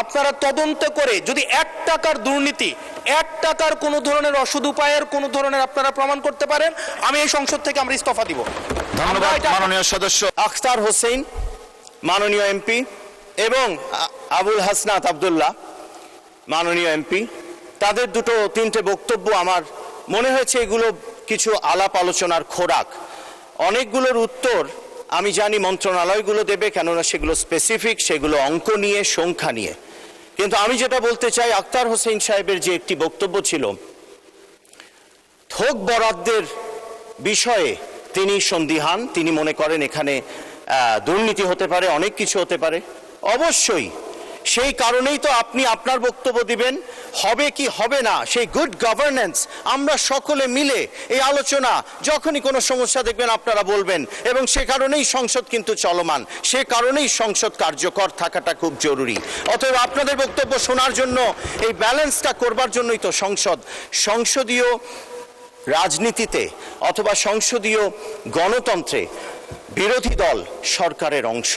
আপনারা তদন্ত করে যদি 1 টাকার দুর্নীতি, 1 টাকার কোনো ধরনের অসৎ উপায়ের কোনো ধরনের আপনারা প্রমাণ করতে পারেন, আমি এই সংসদ থেকে আমরা ইস্তফা দিব। ধন্যবাদ মাননীয় সদস্য। আখতার হোসেন মাননীয় এমপি এবং আবুল হাসনাত আব্দুল্লাহ মাননীয় এমপি, তাদের দুটো তিনটে বক্তব্য আমার মনে হয়েছে এগুলো কিছু আলাপ আলোচনার খোরাক। অনেকগুলোর উত্তর আমি জানি মন্ত্রণালয়গুলো দেবে, কেননা সেগুলো স্পেসিফিক, সেগুলো অঙ্ক নিয়ে, সংখ্যা নিয়ে। কিন্তু আমি যেটা বলতে চাই, আখতার হোসেন সাহেবের যে একটি বক্তব্য ছিল, থোক বরাদ্দের বিষয়ে তিনি সন্দিহান, তিনি মনে করেন এখানে দুর্নীতি হতে পারে, অনেক কিছু হতে পারে। অবশ্যই সেই কারণেই তো আপনি আপনার বক্তব্য দিবেন, হবে কি হবে না সেই গুড গভর্নেন্স আমরা সকলে মিলে এই আলোচনা, যখনই কোনো সমস্যা দেখবেন আপনারা বলবেন, এবং সে কারণেই সংসদ কিন্তু চলমান, সে কারণেই সংসদ কার্যকর থাকাটা খুব জরুরি। অতএব আপনাদের বক্তব্য শোনার জন্য, এই ব্যালেন্সটা করবার জন্যই তো সংসদ। সংসদীয় রাজনীতিতে অথবা সংসদীয় গণতন্ত্রে বিরোধী দল সরকারের অংশ।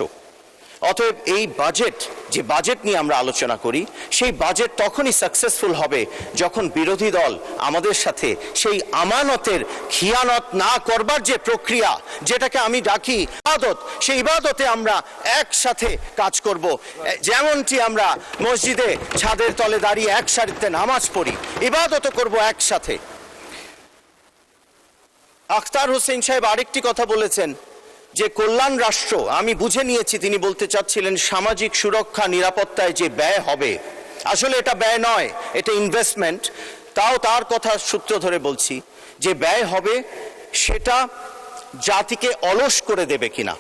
অতএব এই বাজেট, যে বাজেট নিয়ে আমরা আলোচনা করি, সেই বাজেট তখনই সাকসেসফুল হবে যখন বিরোধী দল আমাদের সাথে সেই আমানতের খিয়ানত না করবার যে প্রক্রিয়া, যেটাকে আমি ডাকি ইবাদত, সেই ইবাদতে আমরা একসাথে কাজ করব। যেমনটি আমরা মসজিদে ছাদের তলে দাঁড়িয়ে এক সারিতে নামাজ পড়ি, ইবাদতও করব একসাথে। আখতার হোসেন সাহেব আরেকটি কথা বলেছেন যে কল্যাণ রাষ্ট্র, আমি বুঝে নিয়েছি তিনি বলতে চাচ্ছিলেন সামাজিক সুরক্ষা নিরাপত্তায় যে ব্যয় হবে, আসলে এটা ব্যয় নয়, এটা ইনভেস্টমেন্ট। তাও তার কথা সূত্র ধরে বলছি যে ব্যয় হবে, সেটা জাতিকে অলস করে দেবে কিনা।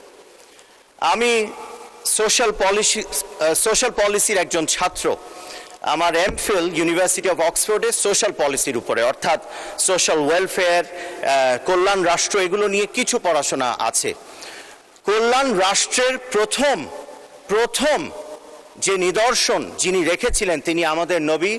আমি সোশ্যাল পলিসির একজন ছাত্র, আমার এমফিল ইউনিভার্সিটি অফ অক্সফোর্ডে সোশ্যাল পলিসির উপরে, অর্থাৎ সোশ্যাল ওয়েলফেয়ার, কল্যাণ রাষ্ট্র, এগুলো নিয়ে কিছু পড়াশোনা আছে। কল্যাণ রাষ্ট্রের প্রথম যে নিদর্শন যিনি রেখেছিলেন, তিনি আমাদের নবী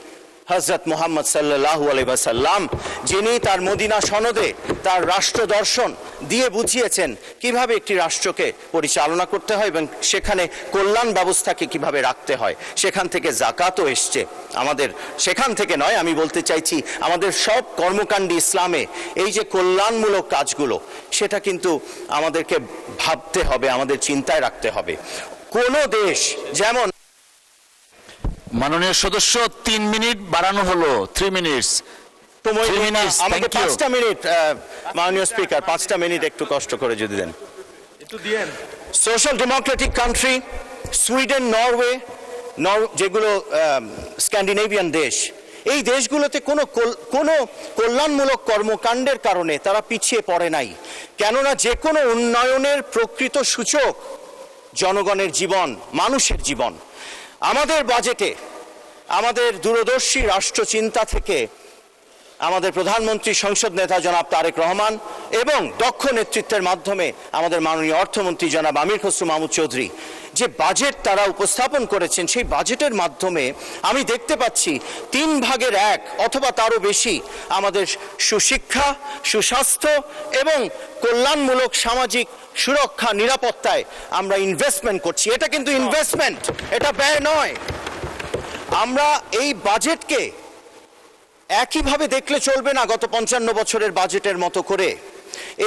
হযরত মুহাম্মদ সাল্লাল্লাহু আলাইহি ওয়াসাল্লাম, যিনি তার মদিনা সনদে তার রাষ্ট্র দর্শন দিয়ে বুঝিয়েছেন কিভাবে একটি রাষ্ট্রকে পরিচালনা করতে হয় এবং সেখানে কল্যাণ ব্যবস্থাকে কিভাবে রাখতে হয়। সেখান থেকে যাকাতও এসছে আমাদের, সেখান থেকে নয়, আমি বলতে চাইছি আমাদের সব কর্মকাণ্ডে ইসলামে এই যে কল্যাণমূলক কাজগুলো, সেটা কিন্তু আমাদেরকে ভাবতে হবে, আমাদের চিন্তায় রাখতে হবে। কোনো দেশ যেমন, মাননীয় সদস্য 3 মিনিট বাড়ানো হলো, 3 মিনিটস। আমাকে 5টা মিনিট, মাননীয় স্পিকার 5টা মিনিট একটু কষ্ট করে যদি দেন। Social democratic country, Sweden, Norway, যেগুলো স্ক্যান্ডিনেভিয়ান দেশ, এই দেশগুলোতে কোনো কল্যাণমূলক কর্মকাণ্ডের কারণে তারা পিছিয়ে পড়ে নাই। কেননা যে কোনো উন্নয়নের প্রকৃত সূচক জনগণের জীবন, মানুষের জীবন। আমাদের বাজেটে আমাদের দূরদর্শী রাষ্ট্রচিন্তা থেকে আমাদের প্রধানমন্ত্রী, সংসদ নেতা জনাব তারেক রহমান এবং দক্ষ নেতৃত্বের মাধ্যমে আমাদের মাননীয় অর্থমন্ত্রী জনাব আমির খসরু মাহমুদ চৌধুরী যে বাজেট তারা উপস্থাপন করেছেন, সেই বাজেটের মাধ্যমে আমি দেখতে পাচ্ছি 3/1 অথবা তারও বেশি আমাদের সুশিক্ষা, সুস্বাস্থ্য এবং কল্যাণমূলক সামাজিক সুরক্ষা নিরাপত্তায় আমরা ইনভেস্টমেন্ট করছি। এটা কিন্তু ইনভেস্টমেন্ট, এটা ব্যয় নয়। আমরা এই বাজেটকে একইভাবে দেখলে চলবে না গত 55 বছরের বাজেটের মতো করে।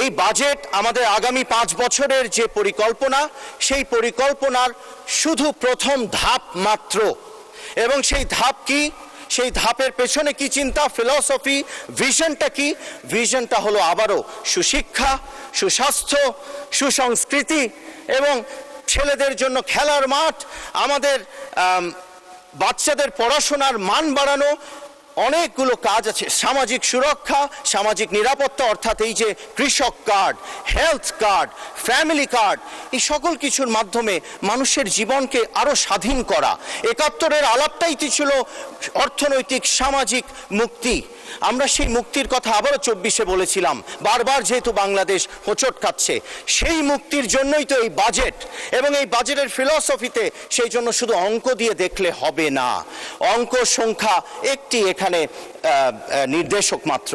এই বাজেট আমাদের আগামী 5 বছরের যে পরিকল্পনা, সেই পরিকল্পনার শুধু প্রথম ধাপ মাত্র। এবং সেই ধাপ কি, সেই ধাপের পেছনে কি চিন্তা, ফিলসফি, ভিশনটা কি? ভিশনটা হলো আবারও সুশিক্ষা, সুস্বাস্থ্য, সুসংস্কৃতি এবং ছেলেদের জন্য খেলার মাঠ, আমাদের বাচ্চাদের পড়াশোনার মান বাড়ানো, অনেকগুলো কাজ আছে। সামাজিক সুরক্ষা, সামাজিক নিরাপত্তা, অর্থাৎ এই যে কৃষক card, health card, family card, এই সকল কিছুর মাধ্যমে মানুষের জীবনকে আরো স্বাধীন করা। 71-এর আলাপটাই ছিল অর্থনৈতিক সামাজিক মুক্তি। আমরা সেই মুক্তির কথা আবারও 24-এ বলেছিলাম, বারবার যেহেতু বাংলাদেশ হোঁচট খাচ্ছে, সেই মুক্তির জন্যই তো এই বাজেট। এবং এই বাজেটের ফিলসফিতে সেই জন্য শুধু অঙ্ক দিয়ে দেখলে হবে না, অঙ্ক সংখ্যা একটি এখানে নির্দেশক মাত্র।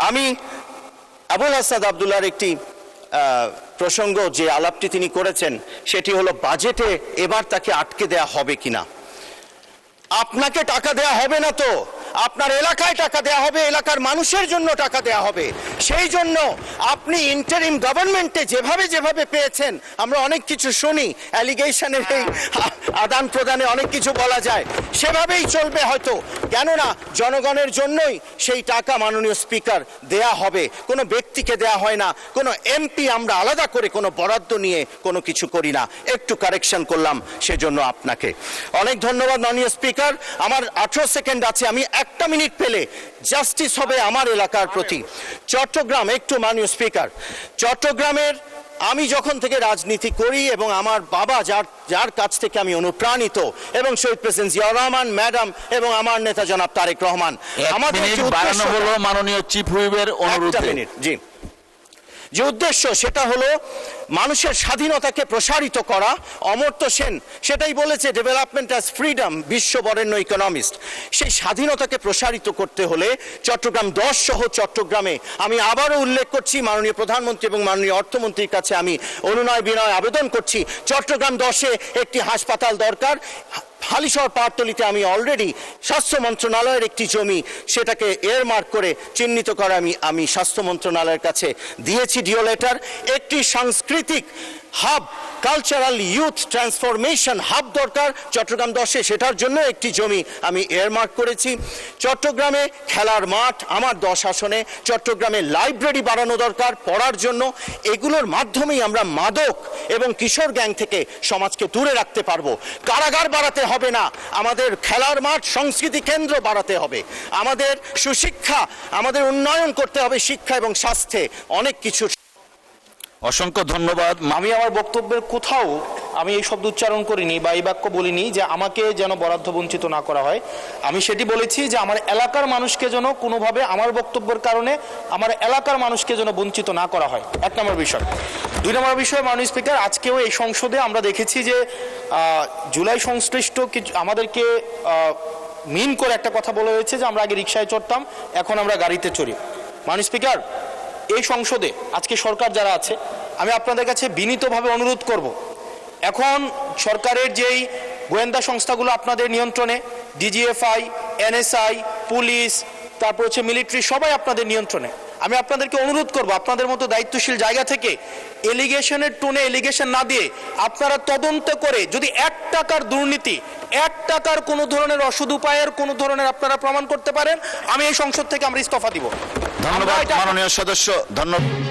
আমি আবুল হাসনাত আব্দুল্লাহর একটি প্রসঙ্গ, যে আলাপটি তিনি করেছেন, সেটি হলো বাজেটে এবার তাকে আটকে দেয়া হবে কিনা। আপনাকে টাকা দেয়া হবে না তো, আপনার এলাকায় টাকা দেয়া হবে, এলাকার মানুষের জন্য টাকা দেয়া হবে। সেই জন্য আপনি ইন্টারিম গভর্নমেন্টে যেভাবে যেভাবে পেয়েছেন, আমরা অনেক কিছু শুনি, অ্যালিগেশনের এই আদান প্রদানে অনেক কিছু বলা যায়, সেভাবেই চলবে হয়তো। কেননা জনগণের জন্যই সেই টাকা মাননীয় স্পিকার দেয়া হবে, কোনো ব্যক্তিকে দেয়া হয় না, কোনো এমপি আমরা আলাদা করে কোনো বরাদ্দ নিয়ে কোনো কিছু করি না। একটু কারেকশন করলাম, সেজন্য আপনাকে অনেক ধন্যবাদ মাননীয় স্পিকার। আমার 18 সেকেন্ড আছে, আমি একটা মিনিট পেলে জাস্টিস হবে আমার এলাকার প্রতি। চট্টগ্রাম, একটু মাননীয় স্পিকার, চট্টগ্রামের আমি যখন থেকে রাজনীতি করি এবং আমার বাবা যার কাছ থেকে আমি অনুপ্রাণিত, এবং শহীদ প্রেসিডেন্ট জিয়াউর রহমান ম্যাডাম এবং আমার নেতা জনাব তারেক রহমান, আমাদের বাড়ানো হলো মাননীয় চিফ হুইপের অনুরোধে। জি, যে উদ্দেশ্য সেটা হলো মানুষের স্বাধীনতাকে প্রসারিত করা। অমর্ত্য সেন সেটাই বলেছে, ডেভেলপমেন্ট অ্যাজ ফ্রিডম, বিশ্ব বরেণ্য ইকোনমিস্ট। সেই স্বাধীনতাকে প্রসারিত করতে হলে চট্টগ্রাম 10 সহ চট্টগ্রামে, আমি আবারও উল্লেখ করছি, মাননীয় প্রধানমন্ত্রী এবং মাননীয় অর্থমন্ত্রীর কাছে আমি অনুনয় বিনয় আবেদন করছি, চট্টগ্রাম 10-এ একটি হাসপাতাল দরকার। হালিশহর পাহাড়তলিতে আমি অলরেডি স্বাস্থ্য মন্ত্রণালয়ের একটি জমি, সেটাকে এয়ারমার্ক করে চিহ্নিত করে আমি স্বাস্থ্য মন্ত্রণালয়ের কাছে দিয়েছি ডিও লেটার। একটি সাংস্কৃতিক hub, cultural youth transformation hub দরকার চট্টগ্রাম 10-এ, সেটার জন্য একটি জমি আমি এয়ারমার্ক করেছি। চট্টগ্রামে খেলার মাঠ, আমার 10 আসনে চট্টগ্রামে লাইব্রেরি বাড়ানো দরকার পড়ার জন্য। এগুলোর মাধ্যমেই আমরা মাদক এবং কিশোর গ্যাং থেকে সমাজকে দূরে রাখতে পারবো। কারাগার বাড়াতে হবে না, আমাদের খেলার মাঠ, সংস্কৃতি কেন্দ্র বাড়াতে হবে, আমাদের সুশিক্ষা, আমাদের উন্নয়ন করতে হবে শিক্ষা এবং স্বাস্থ্যে, অনেক কিছু। অসংখ্য ধন্যবাদ। আমি আমার বক্তব্যের কোথাও আমি এই শব্দ উচ্চারণ করিনি বা এই বাক্য বলিনি যে আমাকে যেন বরাদ্দ বঞ্চিত না করা হয়। আমি সেটি বলেছি যে আমার এলাকার মানুষকে যেন কোনোভাবে আমার বক্তব্যের কারণে আমার এলাকার মানুষকে যেন বঞ্চিত না করা হয়, 1 নম্বর বিষয়। 2 নম্বর বিষয়, মাননীয় স্পিকার, আজকেও এই সংসদে আমরা দেখেছি যে জুলাই সংশ্লিষ্ট কিছু আমাদেরকে মিন করে একটা কথা বলা হয়েছে যে আমরা আগে রিকশায় চড়তাম, এখন আমরা গাড়িতে চড়ি। মাননীয় স্পিকার, এই সংসদে আজকে সরকার যারা আছে, আমি আপনাদের কাছে বিনীতভাবে অনুরোধ করব, এখন সরকারের যেই গোয়েন্দা সংস্থাগুলো আপনাদের নিয়ন্ত্রণে, ডিজিএফআই, এনএসআই, পুলিশ, তারপর হচ্ছে মিলিটারি, সবাই আপনাদের নিয়ন্ত্রণে। আমি আপনাদেরকে অনুরোধ করব, আপনাদের মতো দায়িত্বশীল জায়গা থেকে এলিগেশনের টোনে এলিগেশন না দিয়ে আপনারা তদন্ত করে যদি 1 টাকার দুর্নীতি, 1 টাকার কোনো ধরনের অসৎ উপায়ের কোনো ধরনের আপনারা প্রমাণ করতে পারেন, আমি এই সংসদ থেকে আমরা ইস্তফা দিব। ধন্যবাদ মাননীয় সদস্য, ধন্যবাদ।